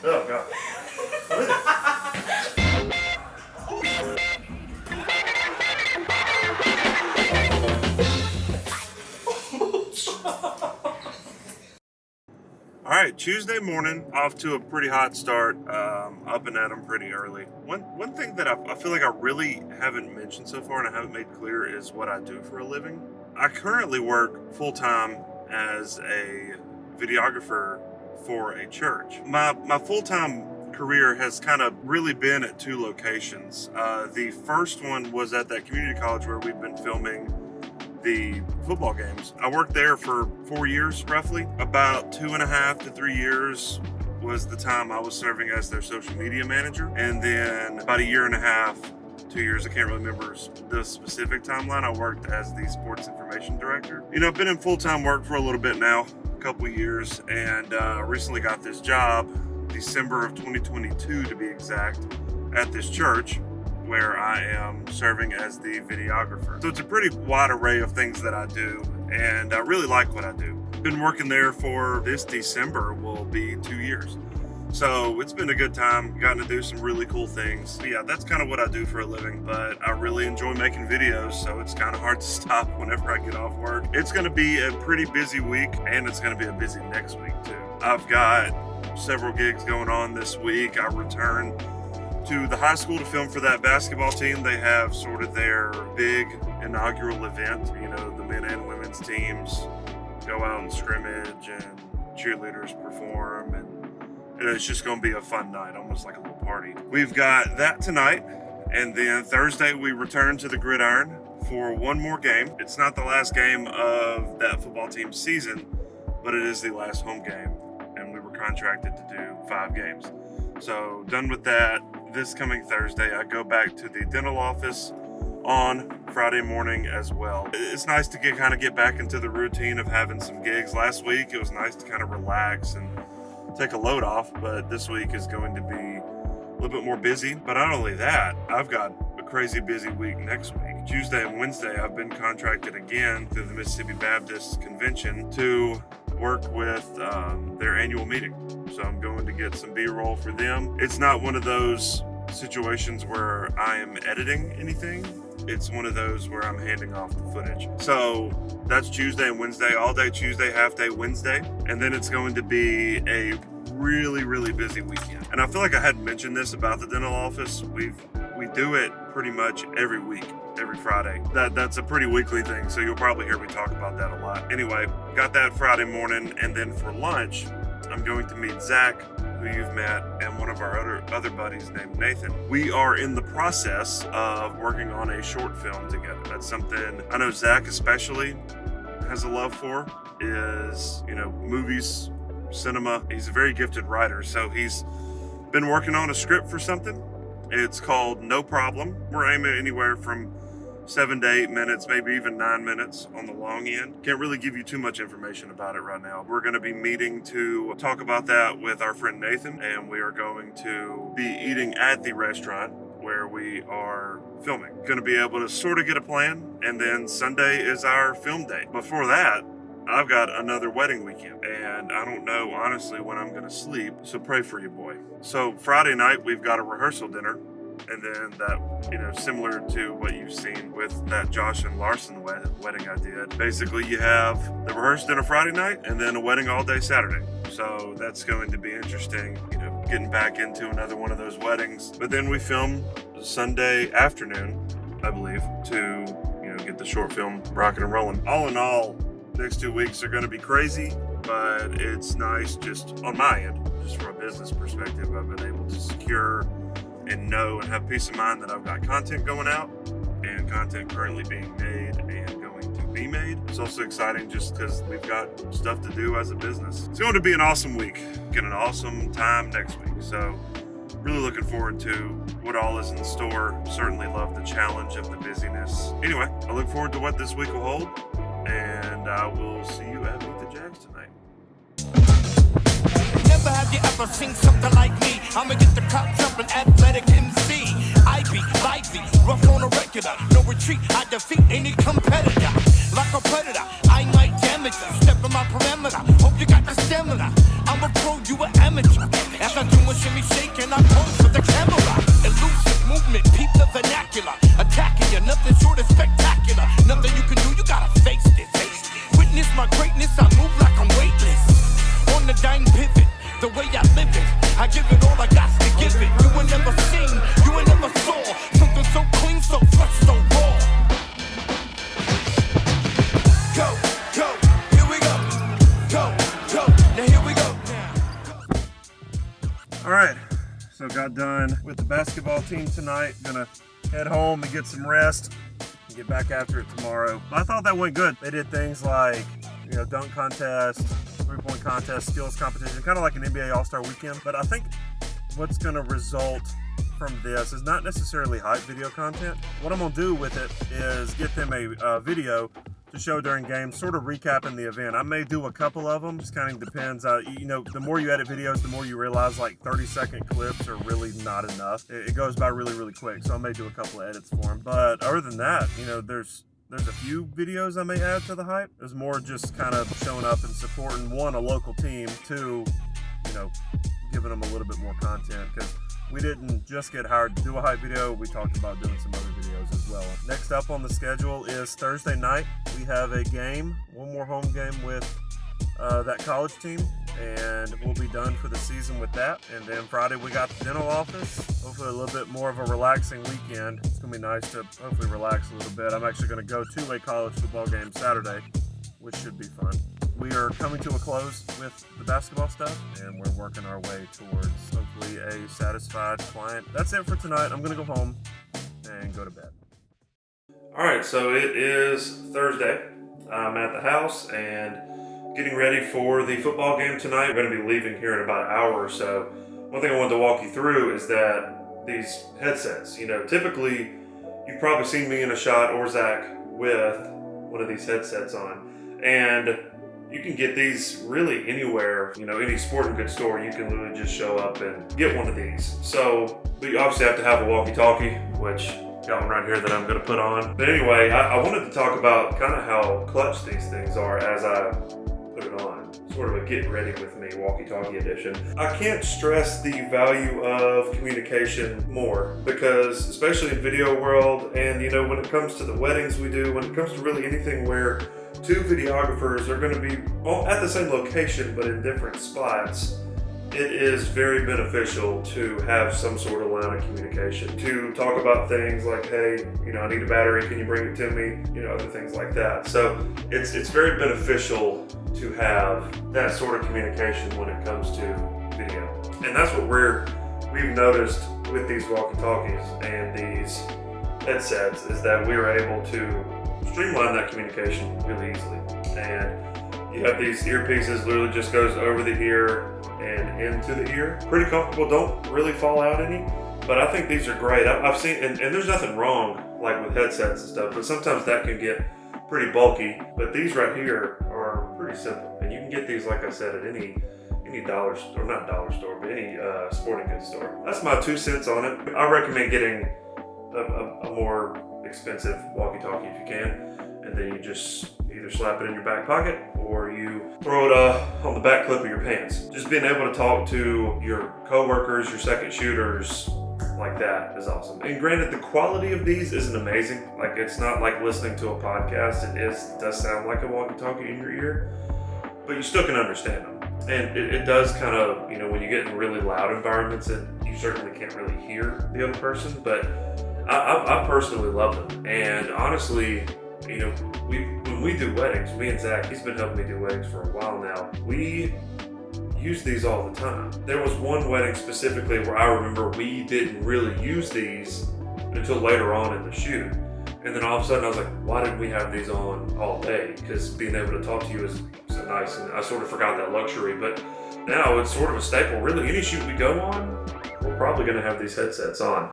Oh, God. What is it? All right, Tuesday morning, off to a pretty hot start, up and at them pretty early. One thing that I feel like I really haven't mentioned so far and I haven't made clear is what I do for a living. I currently work full-time as a videographer for a church. My full-time career has kind of really been at two locations. The first one was at that community college where we've been filming the football games. I worked there for 4 years, roughly. About 2.5 to 3 years was the time I was serving as their social media manager. And then about 1.5 years, 2 years, I can't really remember the specific timeline, I worked as the sports information director. You know, I've been in full-time work for a little bit now, a couple of years, and recently got this job, December of 2022 to be exact, at this church, where I am serving as the videographer. So it's a pretty wide array of things that I do, and I really like what I do. Been working there for this December will be 2 years. So it's been a good time, gotten to do some really cool things. But yeah, that's kind of what I do for a living, but I really enjoy making videos, so it's kind of hard to stop whenever I get off work. It's gonna be a pretty busy week, and it's gonna be a busy next week too. I've got several gigs going on this week. I return to the high school to film for that basketball team. They have sort of their big inaugural event. You know, the men and women's teams go out and scrimmage and cheerleaders perform, and it's just going to be a fun night, almost like a little party. We've got that tonight, and then Thursday we return to the gridiron for one more game. It's not the last game of that football team season, but it is the last home game, and we were contracted to do 5 games. So done with that. This coming Thursday, I go back to the dental office on Friday morning as well. It's nice to get back into the routine of having some gigs. Last week, it was nice to kind of relax and take a load off, but this week is going to be a little bit more busy. But not only that, I've got a crazy busy week next week. Tuesday and Wednesday, I've been contracted again through the Mississippi Baptist Convention to work with their annual meeting. So I'm going to get some B-roll for them. It's not one of those situations where I am editing anything. It's one of those where I'm handing off the footage. So that's Tuesday and Wednesday, all day Tuesday, half day Wednesday. And then it's going to be a really, really busy weekend. And I feel like I hadn't mentioned this about the dental office. We do it pretty much every week, every Friday. That's a pretty weekly thing, so you'll probably hear me talk about that a lot. Anyway, got that Friday morning, and then for lunch, I'm going to meet Zach, who you've met, and one of our other buddies named Nathan. We are in the process of working on a short film together. That's something I know Zach especially has a love for, is, you know, movies, cinema. He's a very gifted writer, so he's been working on a script for something. It's called No Problem. We're aiming anywhere from 7 to 8 minutes, maybe even 9 minutes on the long end. Can't really give you too much information about it right now. We're going to be meeting to talk about that with our friend Nathan, and we are going to be eating at the restaurant where we are filming. Going to be able to sort of get a plan, and then Sunday is our film day. Before that, I've got another wedding weekend, and I don't know honestly when I'm going to sleep, so pray for you, boy. So Friday night, we've got a rehearsal dinner. And then that, you know, similar to what you've seen with that Josh and Larson wedding I did. Basically, you have the rehearsal dinner Friday night and then a wedding all day Saturday. So that's going to be interesting, you know, getting back into another one of those weddings. But then we film Sunday afternoon, I believe, to, you know, get the short film rocking and rolling. All in all, next 2 weeks are going to be crazy, but it's nice just on my end, just from a business perspective, I've been able to secure and know and have peace of mind that I've got content going out and content currently being made and going to be made. It's also exciting just because we've got stuff to do as a business. It's going to be an awesome week, get an awesome time next week. So really looking forward to what all is in store. Certainly love the challenge of the busyness. Anyway, I look forward to what this week will hold, and I will see you at Meet the Jags tonight. Never have you ever seen something like me. I'ma get the crowd jumping, athletic MC. I be lively, rough on a regular. No retreat, I defeat any competitor. Like a predator, I might damage you. Step in my perimeter, hope you got the stamina. I'm a pro, you an amateur. As I do my see me shaking, I pose for the camera. Elusive movement, peep the vernacular. Attacking you, nothing short of spectacular. Nothing you can do, you gotta face this. Witness my greatness, I move like I'm weightless. On the dime pivot, the way I live it, I give it all I got to give it. You ain't never seen, you ain't never saw something so clean, so fresh, so raw. Go, go, here we go. Go, go, now here we go. All right, so got done with the basketball team tonight. Gonna head home and get some rest and get back after it tomorrow. I thought that went good. They did things like, dunk contest, three-point contest, skills competition, kind of like an NBA All-Star weekend. But I think what's gonna result from this is not necessarily hype video content. What I'm gonna do with it is get them a video to show during games, sort of recapping the event. I may do a couple of them, just kind of depends. The more you edit videos, the more you realize like 30-second clips are really not enough. It goes by really, really quick, so I may do a couple of edits for them. But other than that, there's a few videos I may add to the hype. There's more just kind of showing up and supporting, one, a local team, two, giving them a little bit more content, because we didn't just get hired to do a hype video, we talked about doing some other videos as well. Next up on the schedule is Thursday night. We have a game, one more home game with that college team, and we'll be done for the season with that. And then Friday we got the dental office. Hopefully a little bit more of a relaxing weekend. It's gonna be nice to hopefully relax a little bit. I'm actually gonna go to a college football game Saturday, which should be fun. We are coming to a close with the basketball stuff, and we're working our way towards hopefully a satisfied client. That's it for tonight. I'm gonna go home and go to bed. All right, so it is Thursday. I'm at the house and getting ready for the football game tonight. We're gonna be leaving here in about an hour or so. One thing I wanted to walk you through is that these headsets, typically you've probably seen me in a shot or Zach with one of these headsets on. And you can get these really anywhere, any sporting goods store, you can literally just show up and get one of these. So, but you obviously have to have a walkie-talkie, which got one right here that I'm gonna put on. But anyway, I wanted to talk about kind of how clutch these things are as I put it on. Sort of a get ready with me walkie-talkie edition. I can't stress the value of communication more, because especially in video world, and when it comes to the weddings we do, when it comes to really anything where two videographers are going to be at the same location but in different spots, it is very beneficial to have some sort of line of communication to talk about things like, hey, I need a battery, can you bring it to me, other things like that. So it's very beneficial to have that sort of communication when it comes to video. And that's what we've noticed with these walkie-talkies and these headsets, is that we are able to streamline that communication really easily. And you have these earpieces, literally just goes over the ear and into the ear. Pretty comfortable, don't really fall out any, but I think these are great. I've seen, and there's nothing wrong like with headsets and stuff, but sometimes that can get pretty bulky. But these right here are pretty simple, and you can get these, like I said, at any dollar store, not dollar store, but any sporting goods store. That's my 2 cents on it. I recommend getting a more expensive walkie-talkie if you can, and then you just either slap it in your back pocket or you throw it on the back clip of your pants. Just being able to talk to your coworkers, your second shooters, like that is awesome. And granted, the quality of these isn't amazing. Like, it's not like listening to a podcast. It does sound like a walkie-talkie in your ear, but you still can understand them. And it does kind of, when you get in really loud environments, you certainly can't really hear the other person, but I personally love them. And honestly, when we do weddings, me and Zach, he's been helping me do weddings for a while now, we use these all the time. There was one wedding specifically where I remember we didn't really use these until later on in the shoot. And then all of a sudden I was like, why didn't we have these on all day? Because being able to talk to you is so nice, and I sort of forgot that luxury. But now it's sort of a staple. Really, any shoot we go on, we're probably going to have these headsets on.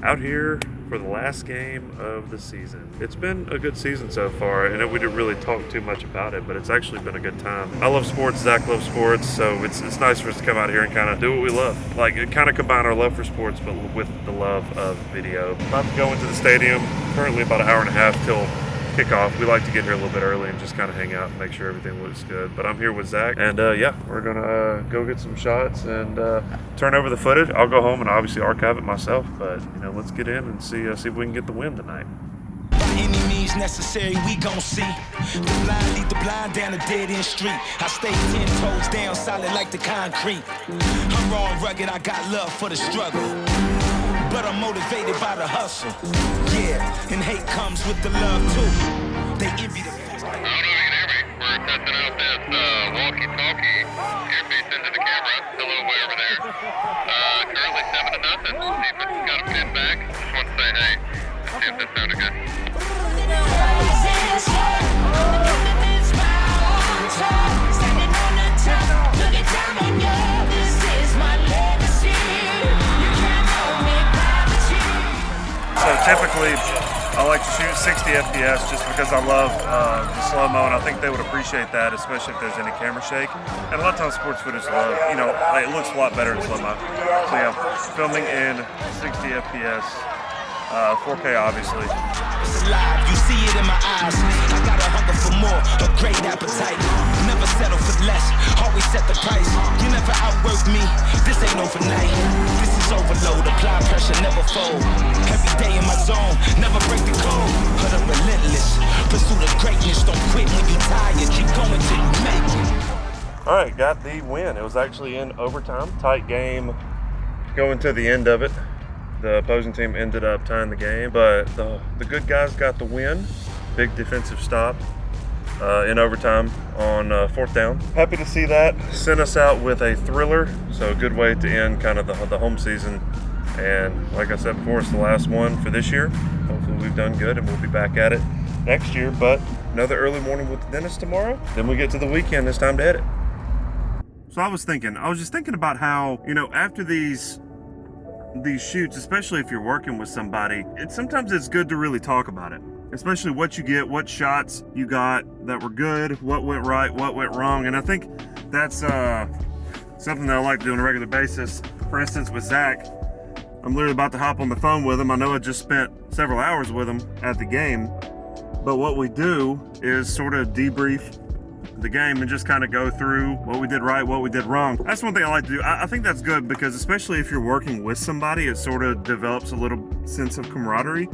Out here for the last game of the season. It's been a good season so far, and we didn't really talk too much about it, but it's actually been a good time. I love sports, Zach loves sports, so it's nice for us to come out here and kind of do what we love. Like, kind of combine our love for sports, but with the love of video. About to go into the stadium, currently about an hour and a half till kick off. We like to get here a little bit early and just kind of hang out and make sure everything looks good. But I'm here with Zach, and yeah, we're gonna go get some shots and turn over the footage. I'll go home and obviously archive it myself, but let's get in and see if we can get the win tonight. By any means necessary, we gon' see. The blind lead the blind down a dead-end street. I stay 10 toes down, solid like the concrete. I'm raw and rugged, I got love for the struggle, but I'm motivated by the hustle. Yeah, and hate comes with the love too. They envy the... I don't know if you can hear me. We're testing out this walkie-talkie earpiece into the camera. Hello, way over there. Currently 7-0. See if it's got a pin back. Just want to say hey. See if this sounded good. So typically, I like to shoot 60 FPS just because I love the slow-mo, and I think they would appreciate that, especially if there's any camera shake. And a lot of times sports footage, it looks a lot better in slow-mo. So yeah, filming in 60 FPS, 4K obviously. You see it in my eyes. I got a hunger for more, a great appetite. Never settle for less, always set the price. You never outwork me, this ain't overnight. This is overload, apply pressure, never fold. Every day in my zone, never break the code. But I'm relentless, pursuit of greatness. Don't quit when you tired, keep going till you make it. All right, got the win. It was actually in overtime, tight game going to the end of it. The opposing team ended up tying the game, but the good guys got the win. Big defensive stop in overtime on 4th down. Happy to see that. Sent us out with a thriller, so a good way to end kind of the home season. And like I said before, it's the last one for this year. Hopefully we've done good and we'll be back at it next year. But another early morning with the dentist tomorrow. Then we get to the weekend, it's time to edit. So I was just thinking about how, after these shoots, especially if you're working with somebody, sometimes it's good to really talk about it, especially what you get, what shots you got that were good, what went right, what went wrong. And I think that's something that I like to do on a regular basis. For instance, with Zach, I'm literally about to hop on the phone with him. I know I just spent several hours with him at the game, but what we do is sort of debrief the game and just kind of go through what we did right, what we did wrong. That's one thing I like to do. I think that's good because especially if you're working with somebody, it sort of develops a little sense of camaraderie.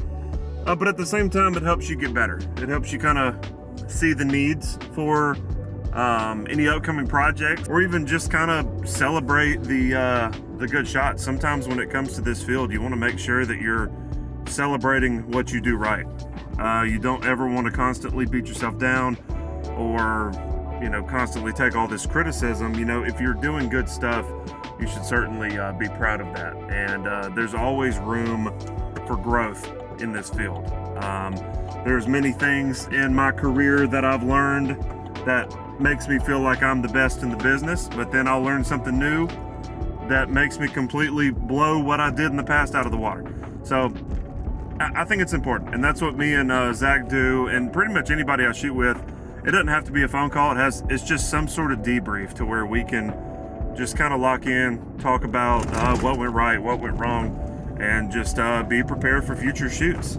But at the same time, it helps you get better. It helps you kind of see the needs for any upcoming project, or even just kind of celebrate the good shots. Sometimes when it comes to this field, you want to make sure that you're celebrating what you do right. You don't ever want to constantly beat yourself down or constantly take all this criticism. If you're doing good stuff, you should certainly be proud of that. And there's always room for growth in this field. There's many things in my career that I've learned that makes me feel like I'm the best in the business, but then I'll learn something new that makes me completely blow what I did in the past out of the water. So I think it's important, and that's what me and Zach do, and pretty much anybody I shoot with. It doesn't have to be a phone call. It's just some sort of debrief to where we can just kind of lock in, talk about what went right, what went wrong, and just be prepared for future shoots.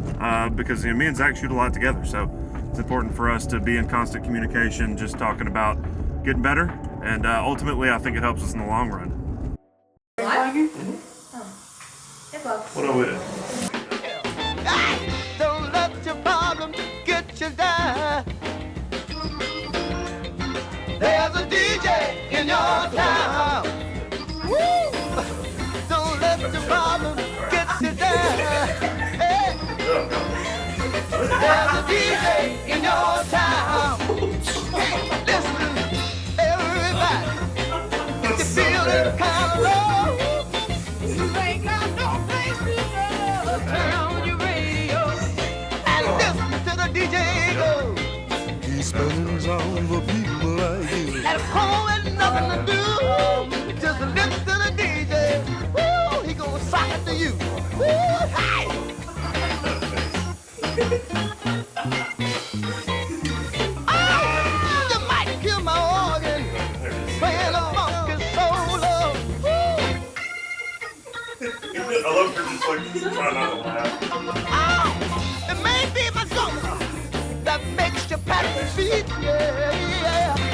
Because me and Zach shoot a lot together, so it's important for us to be in constant communication, just talking about getting better, and ultimately I think it helps us in the long run. What are we? Don't let your problem get you down. There's a DJ in your town. Woo! Don't let your problem get you down. Hey. There's a DJ in your town. Hey, listen, everybody, you're feeling kind of low. You ain't got no place to go. Turn on your radio and listen to the DJ go. He spends all the people like you. At home and nothing to do. Just listen to the DJ. Woo, he gonna sock it to you. Woo, hey! Oh, you might kill my organ playing a funky solo. Woo. I love her just like trying not to laugh. Oh, it may be my soul. that makes you pat your feet. Yeah, yeah.